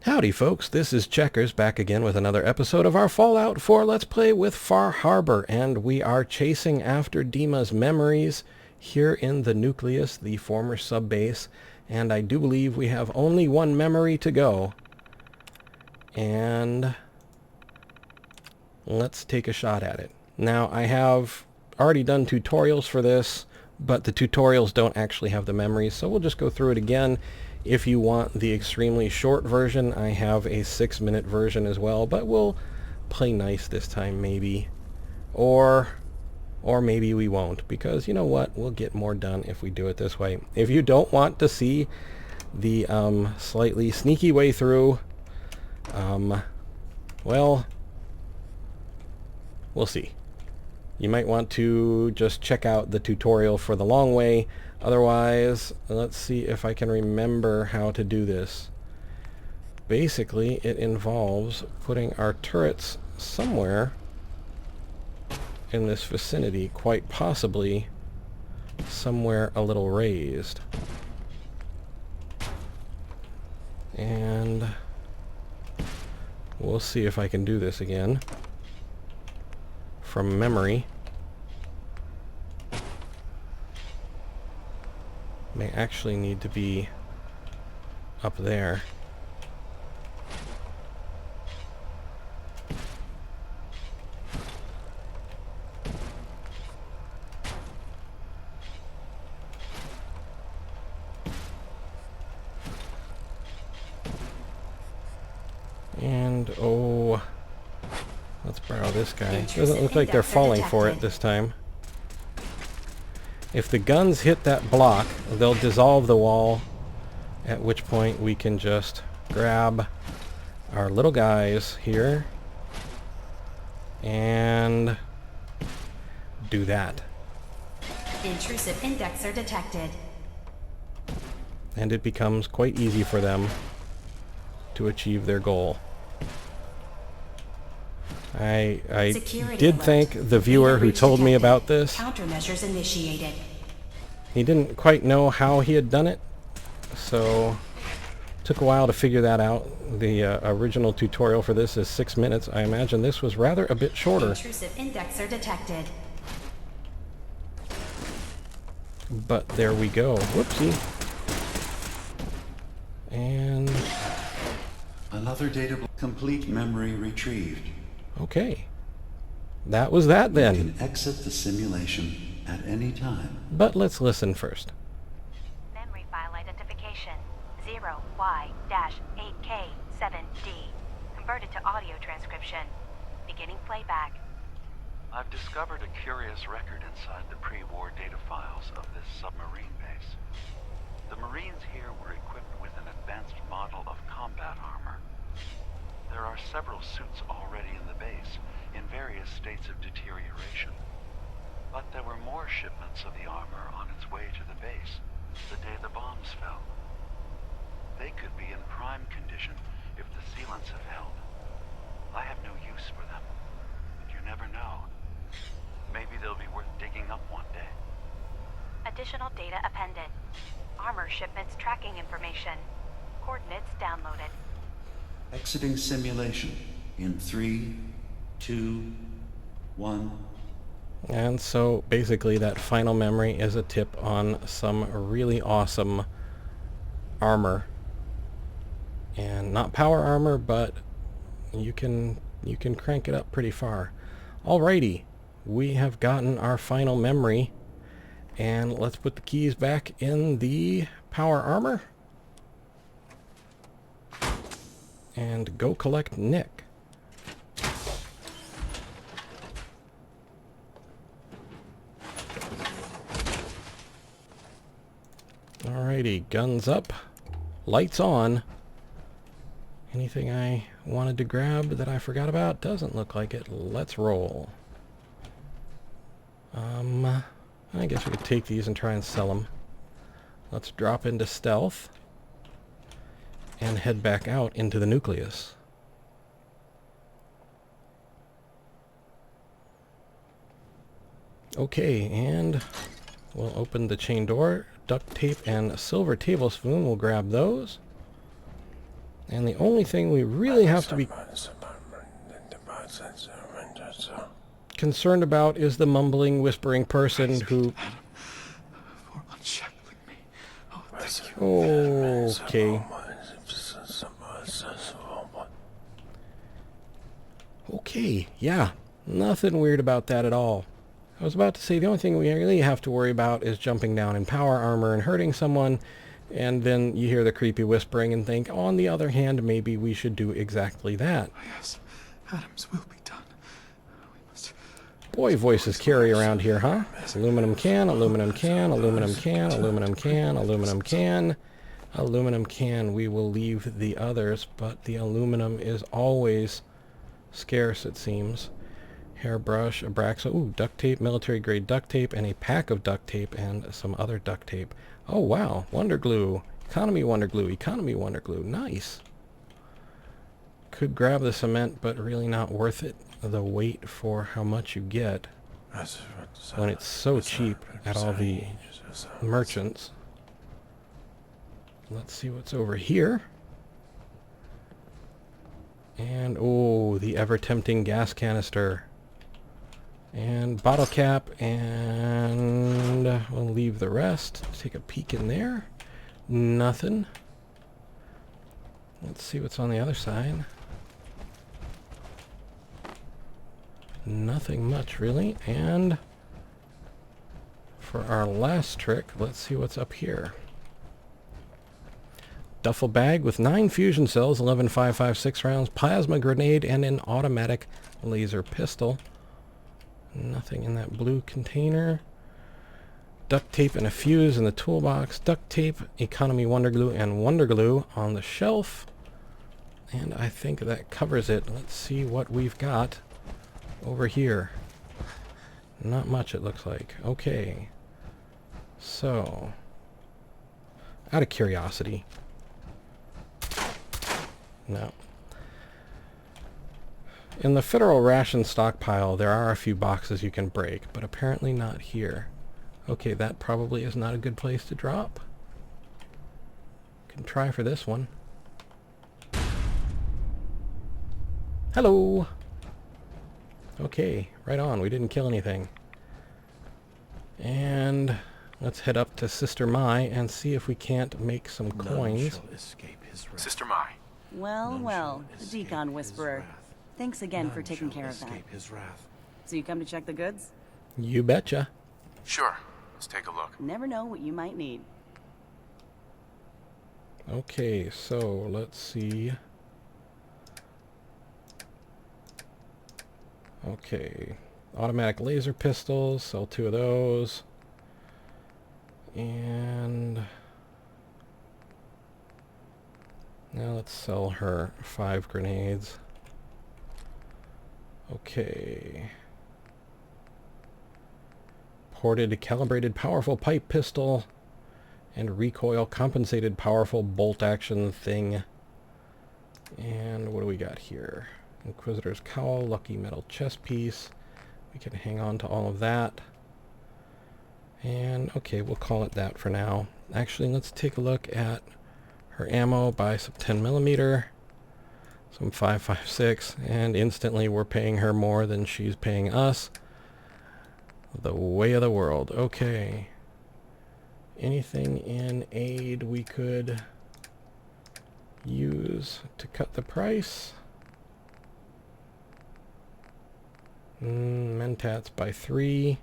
Howdy folks, this is Checkers back again with another episode of our Fallout 4 Let's Play with Far Harbor, and we are chasing after DiMa's memories here in the nucleus, the former sub-base, and I do believe we have only one memory to go. And let's take a shot at it. Now, I have already done tutorials for this, but the tutorials don't actually have the memories, so we'll just go through it again. If you want the extremely short version, I have a 6-minute version as well, but we'll play nice this time maybe. Or maybe we won't, because you know what? We'll get more done if we do it this way. If you don't want to see the slightly sneaky way through, well, we'll see. You might want to just check out the tutorial for the long way. Otherwise, let's see if I can remember how to do this. Basically, it involves putting our turrets somewhere in this vicinity, quite possibly somewhere a little raised. And we'll see if I can do this again from memory. May actually need to be up there. And oh, let's borrow this guy. Doesn't look like they're falling for it this time. If the guns hit that block, they'll dissolve the wall, at which point we can just grab our little guys here and do that. Intrusive indexer detected. And it becomes quite easy for them to achieve their goal. I did thank the viewer who told me about this. Countermeasures initiated. He didn't quite know how he had done it, so took a while to figure that out. The original tutorial for this is 6 minutes. I imagine this was rather a bit shorter. Intrusive indexer detected. But there we go. Whoopsie. And another data complete memory retrieved. okay. That was that then. You can exit the simulation at any time. But let's listen first. Memory file identification 0Y-8K7D. Converted to audio transcription. Beginning playback. I've discovered a curious record inside the pre-war data files of this submarine base. The Marines here were equipped with an advanced model of combat armor. There are several suits already in the base, in various states of deterioration. But there were more shipments of the armor on its way to the base the day the bombs fell. They could be in prime condition if the sealants have held. I have no use for them, but you never know. Maybe they'll be worth digging up one day. Additional data appended. Armor shipments tracking information. Coordinates downloaded. Exiting simulation in 3, 2, 1. And so basically that final memory is a tip on some really awesome armor. And not power armor, but you can crank it up pretty far. Alrighty, we have gotten our final memory, and let's put the keys back in the power armor and go collect Nick. Alrighty, guns up, lights on. Anything I wanted to grab that I forgot about? Doesn't look like it. Let's roll. I guess we could take these and try and sell them. Let's drop into stealth and head back out into the nucleus. Okay, and we'll open the chain door. Duct tape and a silver tablespoon. We'll grab those. And the only thing we really have to be concerned about is the mumbling, whispering person who... For unshackling me. Oh, thank you. Okay. Okay, yeah. Nothing weird about that at all. I was about to say the only thing we really have to worry about is jumping down in power armor and hurting someone, and then you hear the creepy whispering and think, on the other hand, maybe we should do exactly that. Yes, Adams will be done. We must... Boy, voices carry around here, huh? Aluminum can, aluminum can, aluminum can, aluminum can, aluminum can, aluminum can. We will leave the others, but the aluminum is always scarce, it seems. Hairbrush, Abraxo, ooh, duct tape, military grade duct tape, and a pack of duct tape and some other duct tape. Oh wow, wonder glue, economy wonder glue, nice. Could grab the cement, but really not worth it, the weight for how much you get when it's so cheap at all the merchants. Let's see what's over here. And, oh, the ever-tempting gas canister. And bottle cap, and we'll leave the rest. Let's take a peek in there. Nothing. Let's see what's on the other side. Nothing much, really. And for our last trick, let's see what's up here. Duffel bag with 9 fusion cells, 11 5.56 rounds, plasma grenade, and an automatic laser pistol. Nothing in that blue container. Duct tape and a fuse in the toolbox. Duct tape, economy wonder glue, and wonder glue on the shelf. And I think that covers it. Let's see what we've got over here. Not much, it looks like. Okay. So, out of curiosity. No. In the federal ration stockpile, there are a few boxes you can break, but apparently not here. Okay, that probably is not a good place to drop. Can try for this one. Hello! Okay, right on. We didn't kill anything. And let's head up to Sister Mai and see if we can't make some coins. Sister Mai. Well, well, the Decon Whisperer. Thanks again for taking care of that. So you come to check the goods? You betcha. Sure. Let's take a look. Never know what you might need. Okay, so let's see. Okay, automatic laser pistols, sell 2 of those. And now let's sell her 5 grenades. Okay. Ported calibrated powerful pipe pistol and recoil compensated powerful bolt action thing. And what do we got here? Inquisitor's cowl, lucky metal chest piece. We can hang on to all of that. And okay, we'll call it that for now. Actually, let's take a look at her ammo. Buy some 10mm, some 5.56, and instantly we're paying her more than she's paying us. The way of the world. Okay. Anything in aid we could use to cut the price? Mentats by 3.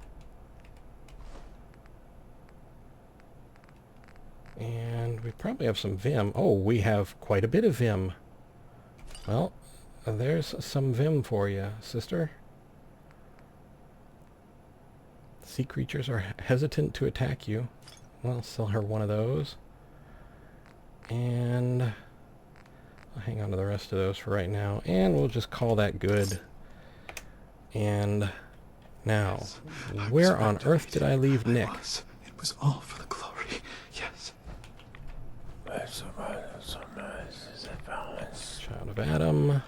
And we probably have some Vim. Oh, we have quite a bit of Vim. Well, there's some Vim for you, sister. Sea creatures are hesitant to attack you. Well, sell her one of those. And I'll hang on to the rest of those for right now. And we'll just call that good. And now, where on earth did I leave Nick? It was all for the glory. Yes. Child of Adam.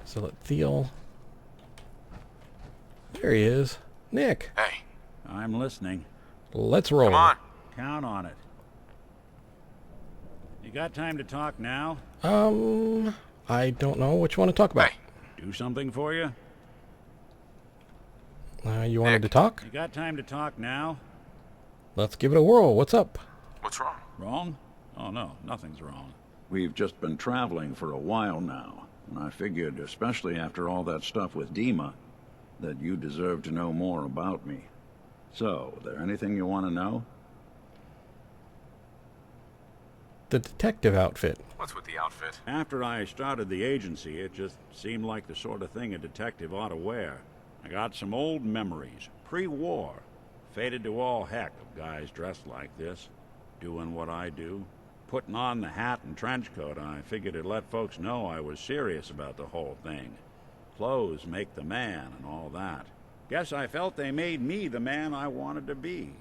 Zealot Thiel. There he is. Nick. Hey. I'm listening. Let's roll. Come on. Count on it. You got time to talk now? I don't know what you want to talk about. Do something for you? You wanted to talk? You got time to talk now? Let's give it a whirl. What's up? What's wrong? Wrong? Oh no, nothing's wrong. We've just been traveling for a while now, and I figured, especially after all that stuff with DiMA, that you deserve to know more about me. So, there anything you want to know? The detective outfit. What's with the outfit? After I started the agency, it just seemed like the sort of thing a detective ought to wear. I got some old memories, pre-war. Faded to all heck of guys dressed like this, doing what I do. Putting on the hat and trench coat, I figured it'd let folks know I was serious about the whole thing. Clothes make the man and all that. Guess I felt they made me the man I wanted to be.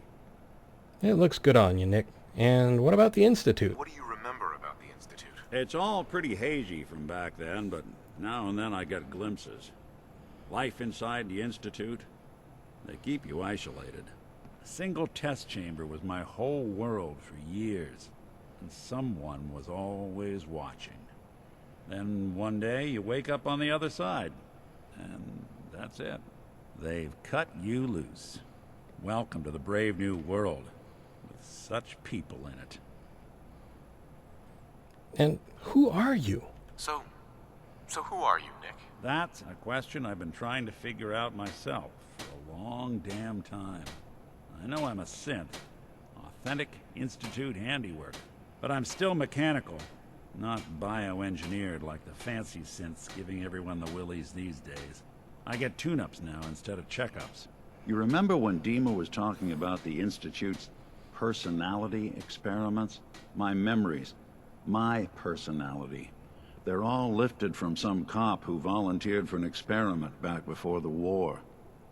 It looks good on you, Nick. And what about the Institute? What do you remember about the Institute? It's all pretty hazy from back then, but now and then I get glimpses. Life inside the Institute, they keep you isolated. A single test chamber was my whole world for years, and someone was always watching. Then one day you wake up on the other side, and that's it. They've cut you loose. Welcome to the brave new world, with such people in it. And who are you? So who are you, Nick? That's a question I've been trying to figure out myself for a long damn time. I know I'm a synth, authentic Institute handiwork, but I'm still mechanical, not bioengineered like the fancy synths giving everyone the willies these days. I get tune-ups now instead of checkups. You remember when DiMA was talking about the Institute's personality experiments? My memories. My personality. They're all lifted from some cop who volunteered for an experiment back before the war.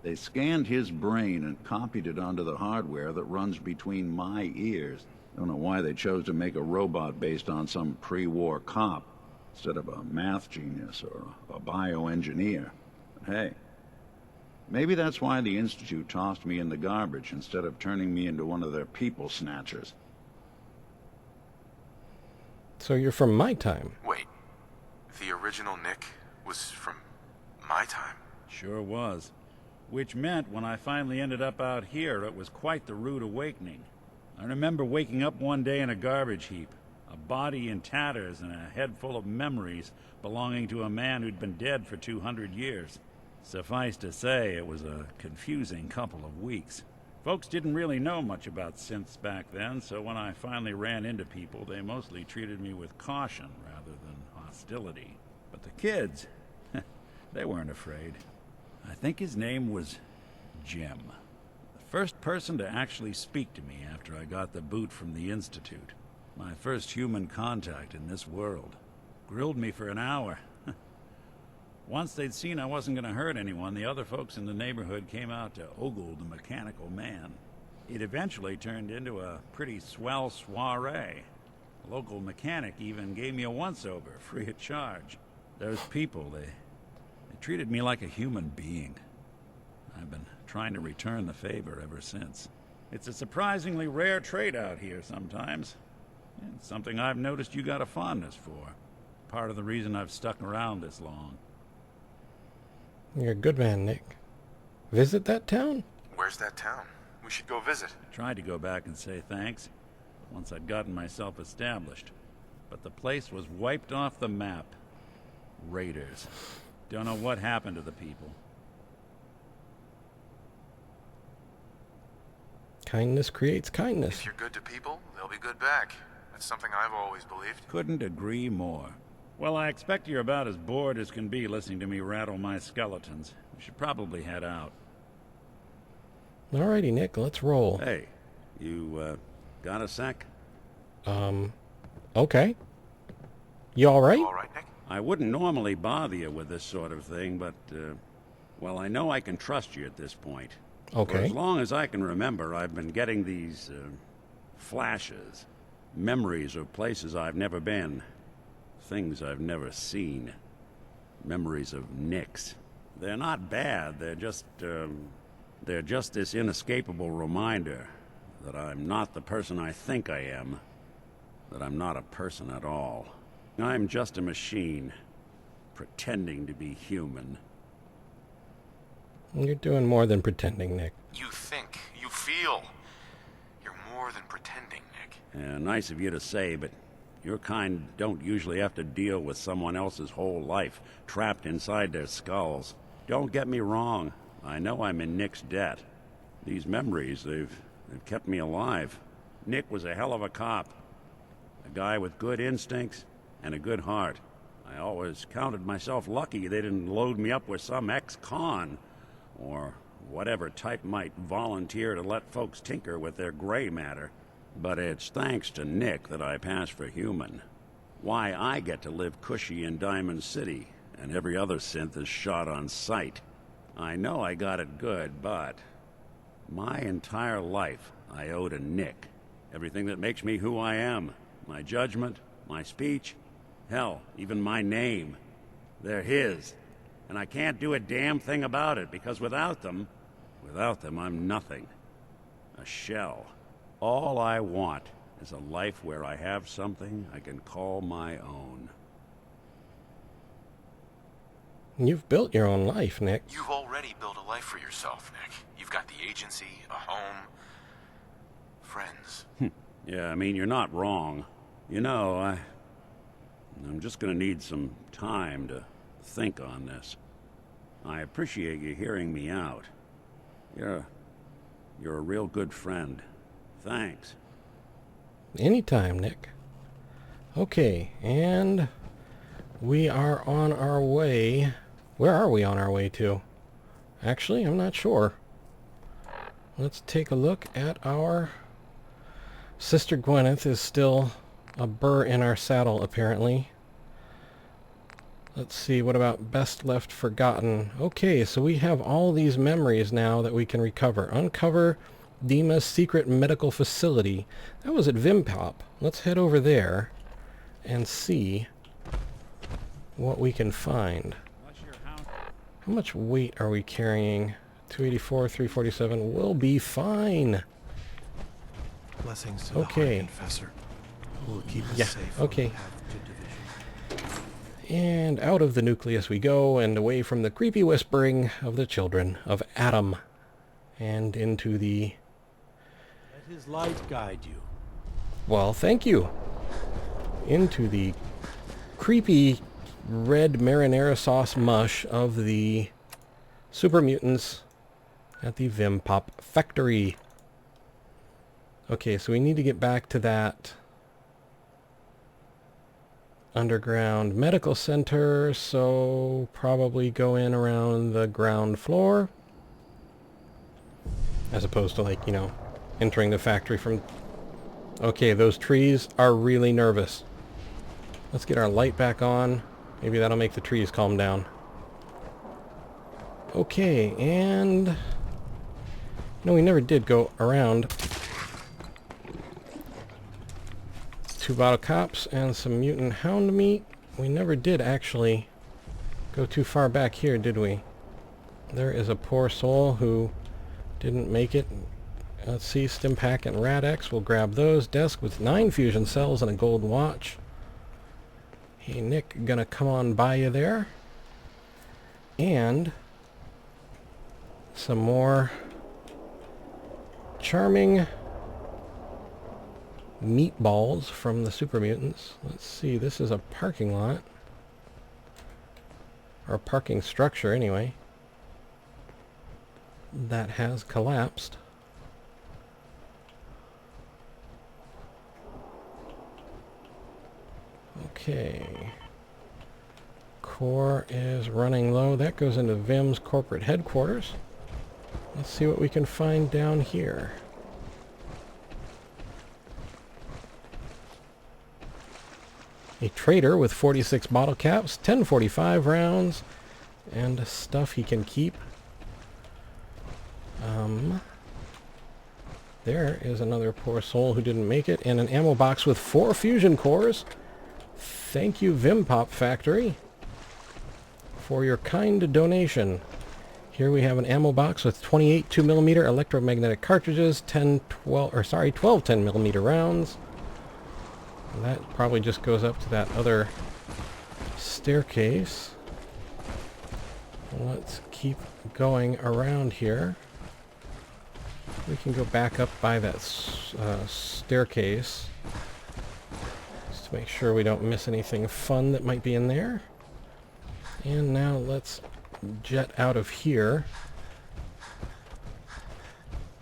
They scanned his brain and copied it onto the hardware that runs between my ears. Don't know why they chose to make a robot based on some pre-war cop instead of a math genius or a bioengineer. But hey, maybe that's why the Institute tossed me in the garbage instead of turning me into one of their people snatchers. So you're from my time. Wait, the original Nick was from my time? Sure was. Which meant when I finally ended up out here, it was quite the rude awakening. I remember waking up one day in a garbage heap, a body in tatters and a head full of memories belonging to a man who'd been dead for 200 years. Suffice to say, it was a confusing couple of weeks. Folks didn't really know much about synths back then, so when I finally ran into people, they mostly treated me with caution rather than hostility. But the kids, they weren't afraid. I think his name was Jim. The first person to actually speak to me after I got the boot from the Institute. My first human contact in this world. Grilled me for an hour. Once they'd seen I wasn't going to hurt anyone, the other folks in the neighborhood came out to ogle the mechanical man. It eventually turned into a pretty swell soiree. A local mechanic even gave me a once-over, free of charge. Those people, they treated me like a human being. I've been trying to return the favor ever since. It's a surprisingly rare trait out here sometimes. It's something I've noticed you got a fondness for. Part of the reason I've stuck around this long. You're a good man, Nick. Visit that town? Where's that town? We should go visit. Tried to go back and say thanks, once I'd gotten myself established. But the place was wiped off the map. Raiders. Don't know what happened to the people. Kindness creates kindness. If you're good to people, they'll be good back. That's something I've always believed. Couldn't agree more. Well, I expect you're about as bored as can be listening to me rattle my skeletons. We should probably head out. Alrighty, Nick, let's roll. Hey, you, got a sec? Okay. You alright? All right, Nick? I wouldn't normally bother you with this sort of thing, but, well, I know I can trust you at this point. For Okay. as long as I can remember, I've been getting these, flashes. Memories of places I've never been. Things I've never seen. Memories of Nicks. They're not bad, they're just this inescapable reminder that I'm not the person I think I am. that I'm not a person at all. I'm just a machine, pretending to be human. You're doing more than pretending, Nick. You think, you feel. You're more than pretending, Nick. Yeah, nice of you to say, but your kind don't usually have to deal with someone else's whole life, trapped inside their skulls. Don't get me wrong. I know I'm in Nick's debt. These memories, they've kept me alive. Nick was a hell of a cop. A guy with good instincts and a good heart. I always counted myself lucky they didn't load me up with some ex-con, or whatever type might volunteer to let folks tinker with their gray matter. But it's thanks to Nick that I pass for human. Why I get to live cushy in Diamond City, and every other synth is shot on sight. I know I got it good, but my entire life I owe to Nick. Everything that makes me who I am. My judgment, my speech, hell, even my name. They're his. And I can't do a damn thing about it, because without them, I'm nothing. A shell. All I want is a life where I have something I can call my own. You've built your own life, Nick. You've already built a life for yourself, Nick. You've got the agency, a home, friends. Yeah, I mean, you're not wrong. You know, I'm just gonna need some time to think on this. I appreciate you hearing me out. You're a real good friend. Thanks. Anytime, Nick. Okay, and we are on our way. Where are we on our way to? Actually, I'm not sure. Let's take a look at our... Sister Gwyneth is still a burr in our saddle, apparently. Let's see, what about Best Left Forgotten? Okay, so we have all these memories now that we can recover. Uncover DiMA's secret medical facility. That was at Vimpop. Let's head over there and see what we can find. How much weight are we carrying? 284, 347. We'll be fine. Blessings to okay. the High Confessor, who will keep us Yeah, safe okay. on the path to division. And out of the nucleus we go, and away from the creepy whispering of the children of Adam, and into the... Let his light guide you. Well, thank you. Into the creepy red marinara sauce mush of the super mutants at the Vimpop factory. Okay, so we need to get back to that underground medical center, so probably go in around the ground floor, as opposed to, like, you know, entering the factory from... Okay, those trees are really nervous. Let's get our light back on. Maybe that'll make the trees calm down. Okay, and... No, we never did go around. 2 bottle cops and some mutant hound meat. We never did actually go too far back here, did we? There is a poor soul who didn't make it. Let's see, Stimpack and Radex. We'll grab those. Desk with 9 fusion cells and a gold watch. Hey, Nick, gonna come on by you there. And some more charming meatballs from the super mutants. Let's see, this is a parking lot. Or a parking structure, anyway. That has collapsed. Okay. Core is running low. That goes into Vim's corporate headquarters. Let's see what we can find down here. A trader with 46 bottle caps, 1045 rounds, and stuff he can keep. There is another poor soul who didn't make it, and an ammo box with 4 fusion cores. Thank you, Vimpop Factory, for your kind donation. Here we have an ammo box with 28 2mm electromagnetic cartridges, 12 10mm rounds. And that probably just goes up to that other staircase. Let's keep going around here. We can go back up by that staircase. Just to make sure we don't miss anything fun that might be in there. And now let's jet out of here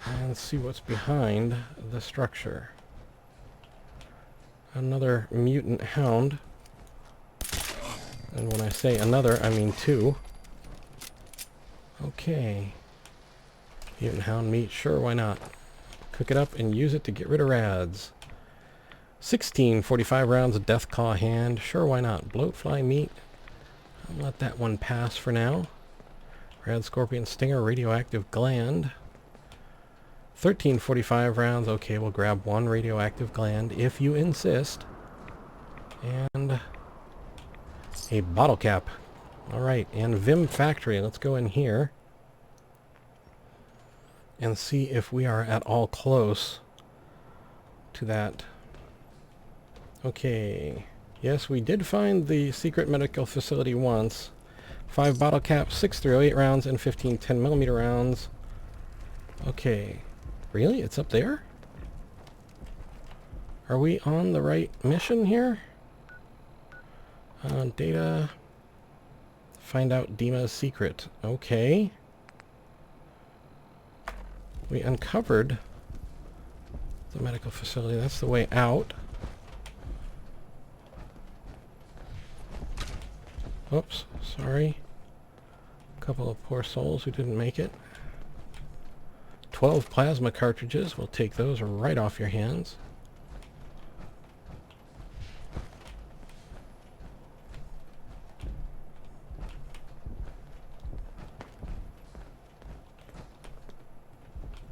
and see what's behind the structure. Another mutant hound. And when I say another, I mean two. Okay. Mutant hound meat, sure, why not? Cook it up and use it to get rid of rads. 16 45 rounds of death claw hand, sure, why not? Bloatfly meat, I'll let that one pass for now. Rad scorpion stinger, radioactive gland. 13 45 rounds, okay, we'll grab one radioactive gland if you insist. And a bottle cap. Alright, and Vim Factory, let's go in here and see if we are at all close to that. Okay, yes, we did find the secret medical facility once. 5 bottle caps, 6 308 rounds, and 15 10mm rounds. Okay, really? It's up there? Are we on the right mission here? Data. Find out DiMA's secret. Okay. We uncovered the medical facility. That's the way out. Oops, sorry. A couple of poor souls who didn't make it. 12 plasma cartridges. We'll take those right off your hands.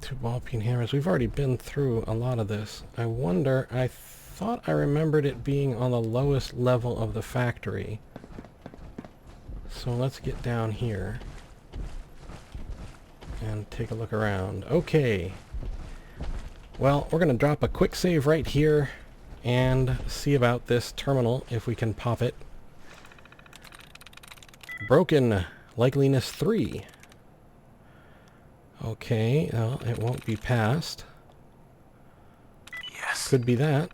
Two ball peen hammers. We've already been through a lot of this. I wonder, I thought I remembered it being on the lowest level of the factory. So let's get down here and take a look around. Okay. Well, we're going to drop a quick save right here and see about this terminal, if we can pop it. Broken. Likeliness 3. Okay, well, it won't be passed. Yes. Could be that.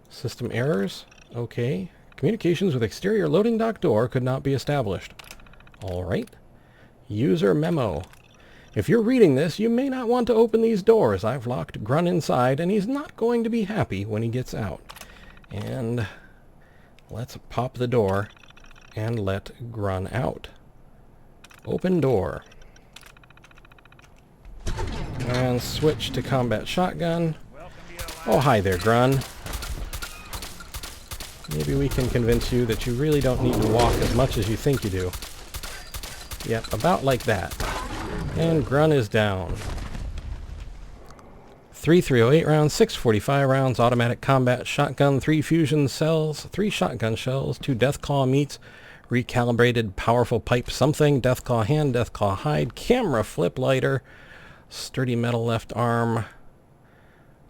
System errors. Okay. Communications with exterior loading dock door could not be established. Alright. User memo. If you're reading this, you may not want to open these doors. I've locked Grun inside, and he's not going to be happy when he gets out. And let's pop the door and let Grun out. Open door. And switch to combat shotgun. Oh, hi there, Grun. Maybe we can convince you that you really don't need to walk as much as you think you do. Yep, about like that. And Grun is down. 3 308 rounds, 6 45 rounds, automatic combat shotgun, 3 fusion cells, 3 shotgun shells, 2 deathclaw meats, recalibrated powerful pipe something, deathclaw hand, deathclaw hide, camera flip lighter, sturdy metal left arm.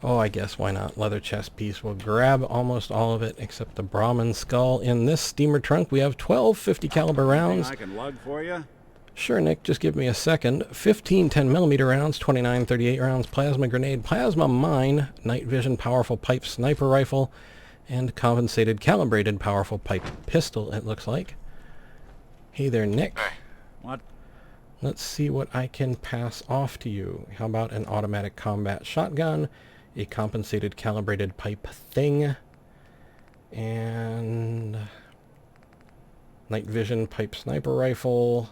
Oh, I guess why not? Leather chest piece. We'll grab almost all of it except the Brahmin skull. In this steamer trunk, we have 12 50 caliber rounds. I can lug for you? Sure, Nick. Just give me a second. 15 10mm rounds, 29 38 rounds, plasma grenade, plasma mine, night vision, powerful pipe sniper rifle, and compensated calibrated powerful pipe pistol, it looks like. Hey there, Nick. Hey. What? Let's see what I can pass off to you. How about an automatic combat shotgun, a compensated calibrated pipe thing, and night vision pipe sniper rifle,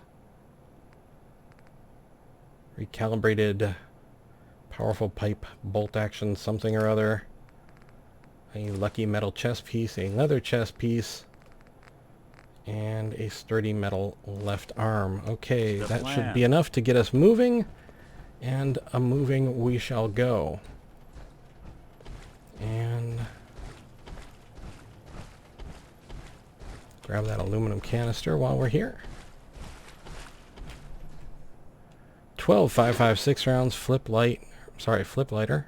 recalibrated powerful pipe bolt action something or other, a lucky metal chest piece, a leather chest piece, and a sturdy metal left arm. Okay, that should be enough to get us moving, and a moving we shall go. And grab that aluminum canister while we're here. 12 5.56 rounds, flip lighter.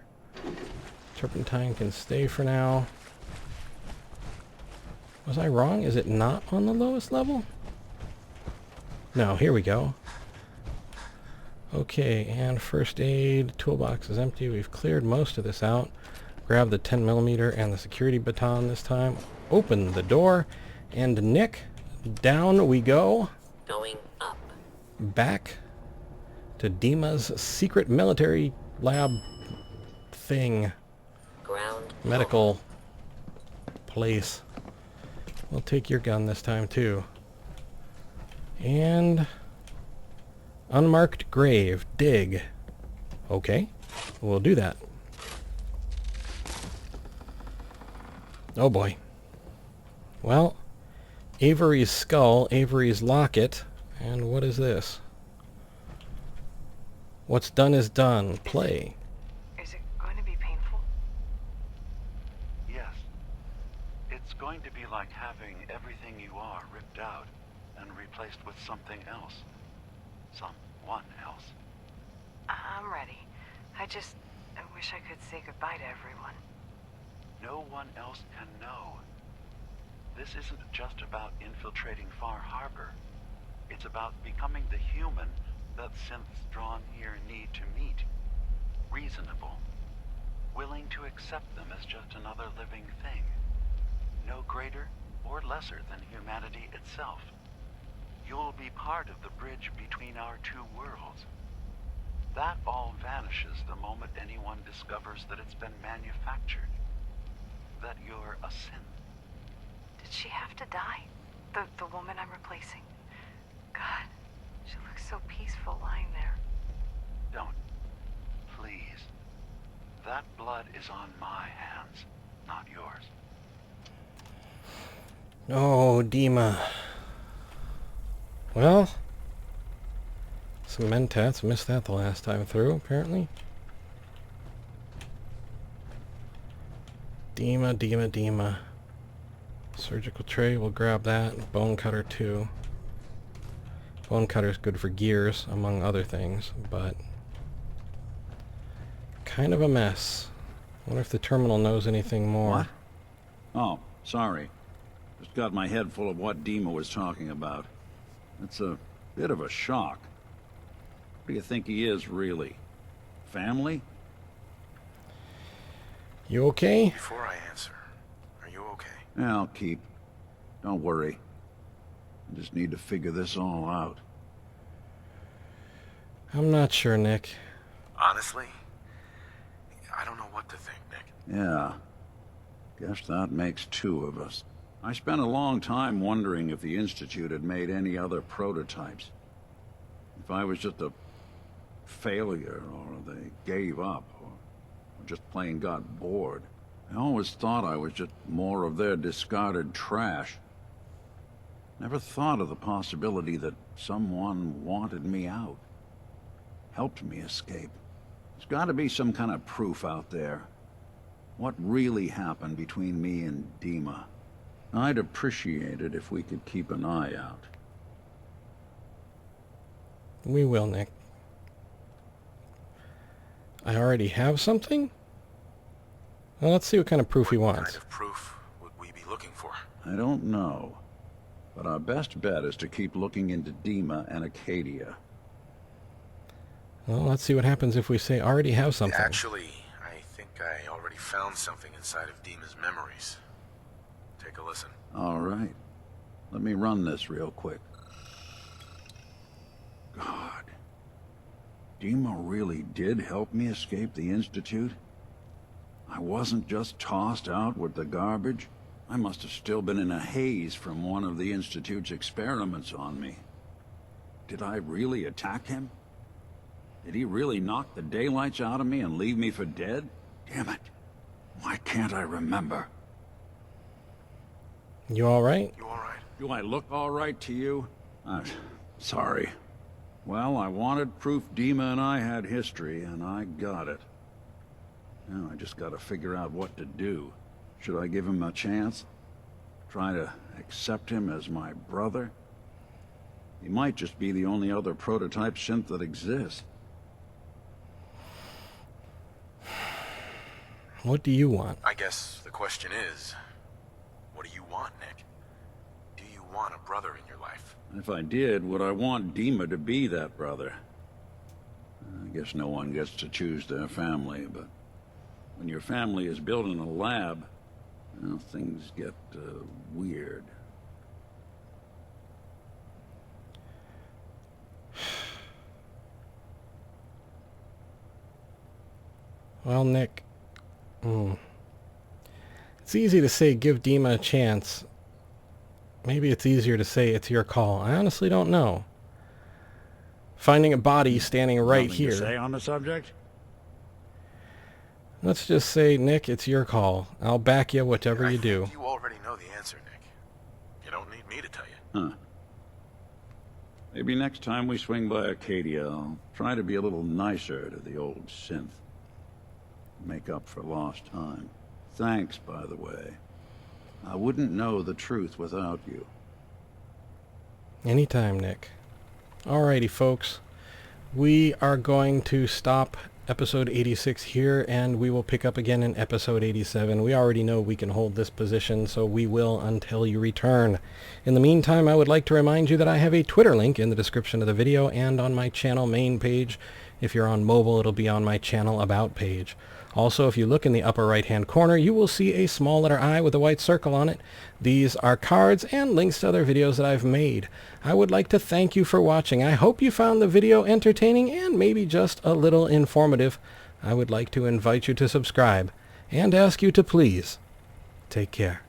Turpentine can stay for now. Was I wrong? Is it not on the lowest level? No, here we go. Okay, and first aid. Toolbox is empty. We've cleared most of this out. Grab the 10mm and the security baton this time. Open the door. And Nick, down we go. Going up. Back to DiMA's secret military lab thing. Ground. Medical place. We'll take your gun this time too. And unmarked grave. Dig. Okay. We'll do that. Oh boy. Well, Avery's skull, Avery's locket, and what is this? What's done is done. Play. Is it going to be painful? Yes. It's going to be like having everything you are ripped out and replaced with something else. Someone else. I'm ready. I wish I could say goodbye to everyone. No one else can know. This isn't just about infiltrating Far Harbor. It's about becoming the human that synths drawn here need to meet. Reasonable. Willing to accept them as just another living thing. No greater or lesser than humanity itself. You'll be part of the bridge between our two worlds. That all vanishes the moment anyone discovers that it's been manufactured. That you're a synth. Did she have to die? The woman I'm replacing? God, she looks so peaceful lying there. Don't. Please. That blood is on my hands, not yours. Oh, DiMA. Well, some mentats. Missed that the last time through, apparently. DiMA. Surgical tray, we'll grab that. Bone cutter too. Bone cutter's good for gears, among other things, but kind of a mess. Wonder if the terminal knows anything more. What? Oh, sorry. Just got my head full of what DiMA was talking about. It's a bit of a shock. What do you think he is, really? Family? You okay? Before I answer, are you okay? Yeah, I'll keep. Don't worry. I just need to figure this all out. I'm not sure, Nick. Honestly, I don't know what to think, Nick. Yeah. Guess that makes two of us. I spent a long time wondering if the Institute had made any other prototypes. If I was just a failure, or they gave up, or just plain got bored. I always thought I was just more of their discarded trash. Never thought of the possibility that someone wanted me out. Helped me escape. There's got to be some kind of proof out there. What really happened between me and DiMA? I'd appreciate it if we could keep an eye out. We will, Nick. I already have something? Well, let's see what kind of proof he wants. What kind of proof would we be looking for? I don't know. But our best bet is to keep looking into DiMA and Acadia. Well, let's see what happens if we say already have something. Actually, I think I already found something inside of DiMA's memories. Take a listen. All right. Let me run this real quick. God. DiMA really did help me escape the Institute? I wasn't just tossed out with the garbage. I must have still been in a haze from one of the Institute's experiments on me. Did I really attack him? Did he really knock the daylights out of me and leave me for dead? Damn it. Why can't I remember? You all right? You all right? Do I look all right to you? Sorry. Well, I wanted proof DiMA and I had history, and I got it. Now I just gotta figure out what to do. Should I give him a chance? Try to accept him as my brother? He might just be the only other prototype synth that exists. What do you want? I guess the question is, what do you want, Nick? Do you want a brother in your life? If I did, would I want DiMA to be that brother? I guess no one gets to choose their family, but when your family is built in a lab, you know, things get weird. Well, Nick, it's easy to say give DiMA a chance. Maybe it's easier to say it's your call. I honestly don't know. Finding a body standing right Nothing here. to say on the subject? Let's just say, Nick, it's your call. I'll back you whatever you do. You already know the answer, Nick. You don't need me to tell you. Huh. Maybe next time we swing by Arcadia, I'll try to be a little nicer to the old synth. Make up for lost time. Thanks, by the way. I wouldn't know the truth without you. Anytime, Nick. Alrighty, folks. We are going to stop episode 86 here, and we will pick up again in episode 87. We already know we can hold this position, so we will until you return. In the meantime, I would like to remind you that I have a Twitter link in the description of the video and on my channel main page. If you're on mobile, it'll be on my channel about page. Also, if you look in the upper right-hand corner, you will see a small letter I with a white circle on it. These are cards and links to other videos that I've made. I would like to thank you for watching. I hope you found the video entertaining and maybe just a little informative. I would like to invite you to subscribe and ask you to please take care.